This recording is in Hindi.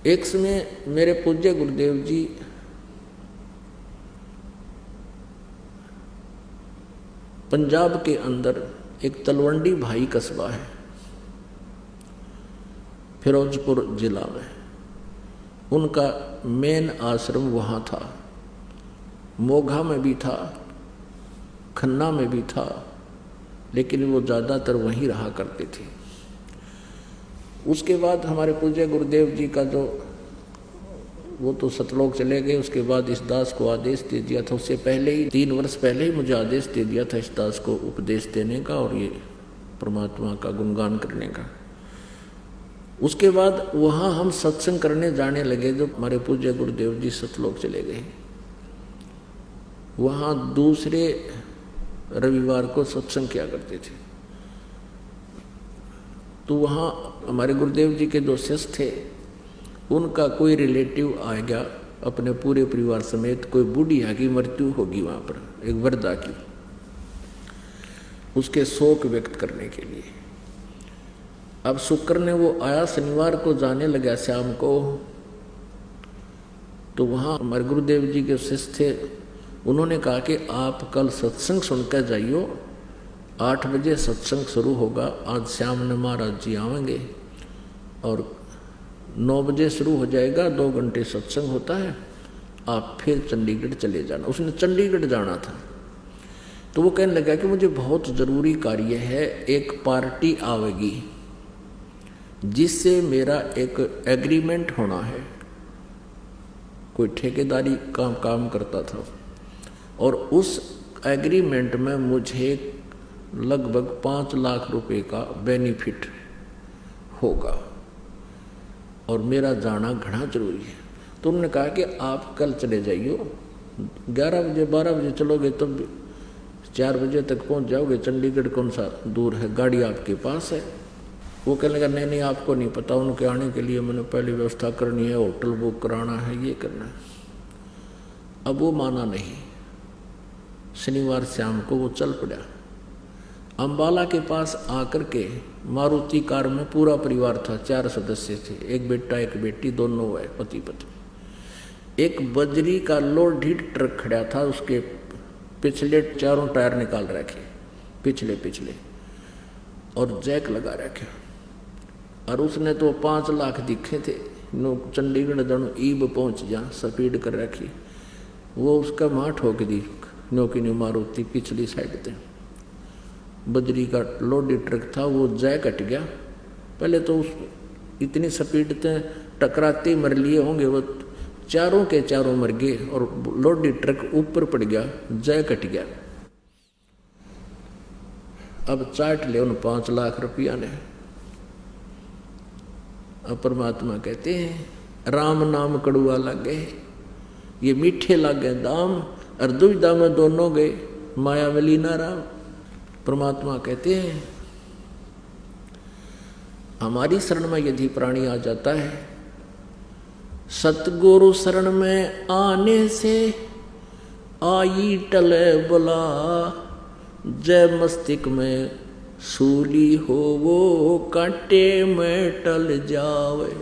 एक समय मेरे पूज्य गुरुदेव जी पंजाब के अंदर एक तलवंडी भाई कस्बा है, फिरोजपुर जिला में, उनका मेन आश्रम वहाँ था। मोघा में भी था, खन्ना में भी था, लेकिन वो ज़्यादातर वहीं रहा करते थे। उसके बाद हमारे पूज्य गुरुदेव जी का जो वो तो सतलोक चले गए, उसके बाद इस दास को आदेश दे दिया था। उससे पहले ही 3 वर्ष पहले ही मुझे आदेश दे दिया था इस दास को उपदेश देने का और ये परमात्मा का गुणगान करने का। उसके बाद वहाँ हम सत्संग करने जाने लगे। जब हमारे पूज्य गुरुदेव जी सतलोक चले गए, वहाँ दूसरे रविवार को सत्संग किया करते थे। तो वहाँ हमारे गुरुदेव जी के जो शिष्य थे, उनका कोई रिलेटिव आ गया अपने पूरे परिवार समेत। कोई बूढ़िया की मृत्यु होगी वहाँ पर, एक वृद्धा की, उसके शोक व्यक्त करने के लिए। अब शुक्र ने वो आया, शनिवार को जाने लगा शाम को। तो वहाँ हमारे गुरुदेव जी के शिष्य थे, उन्होंने कहा कि आप कल सत्संग सुनकर जाइयो, 8 बजे सत्संग शुरू होगा। आज शाम ने महाराज जी आवेंगे और 9 बजे शुरू हो जाएगा, 2 घंटे सत्संग होता है। आप फिर चंडीगढ़ चले जाना। उसने चंडीगढ़ जाना था। तो वो कहने लगा कि मुझे बहुत ज़रूरी कार्य है, एक पार्टी आवेगी जिससे मेरा एक एग्रीमेंट होना है। कोई ठेकेदारी का काम करता था और उस एग्रीमेंट में मुझे लगभग 5 लाख रुपए का बेनिफिट होगा और मेरा जाना घना जरूरी है। तो उन्होंने कहा कि आप कल चले जाइयो, 11 बजे 12 बजे चलोगे तब 4 बजे तक पहुंच जाओगे। चंडीगढ़ कौन सा दूर है, गाड़ी आपके पास है। वो कहने लगा नहीं आपको नहीं पता, उनके आने के लिए मैंने पहले व्यवस्था करनी है, होटल बुक कराना है, ये करना है। अब वो माना नहीं। शनिवार शाम को वो चल पड़ा। अम्बाला के पास आकर के मारुति कार में पूरा परिवार था, 4 सदस्य थे, एक बेटा एक बेटी, दोनों है पति पत्नी। एक बजरी का लोडी ट्रक खड़ा था, उसके पिछले 4 टायर निकाल रखे, पिछले और जैक लगा रखे। और उसने तो 5 लाख दिखे थे। नो चंडीगढ़ दोनों ईब पहुंच जा, स्पीड कर रखी। वो उसका माँ ठोक दी, नो की नो मारुति पिछली साइड थे। बजरी का लोडी ट्रक था, वो जैक कट गया। पहले तो उस इतनी स्पीड से टकराते मर लिए होंगे, वो चारों के चारों मर गए और लोडी ट्रक ऊपर पड़ गया, जैक कट गया। अब चाट ले उन 5 लाख रुपया ने। अब परमात्मा कहते हैं राम नाम कड़ुआ लगे, ये मीठे लागे दाम, और दुविधा में दोनों गए, माया में लीना राम। परमात्मा कहते हैं हमारी शरण में यदि प्राणी आ जाता है, सतगुरु शरण में आने से आई टले बुला, जय मस्तिष्क में सूली हो वो कांटे में टल जावे।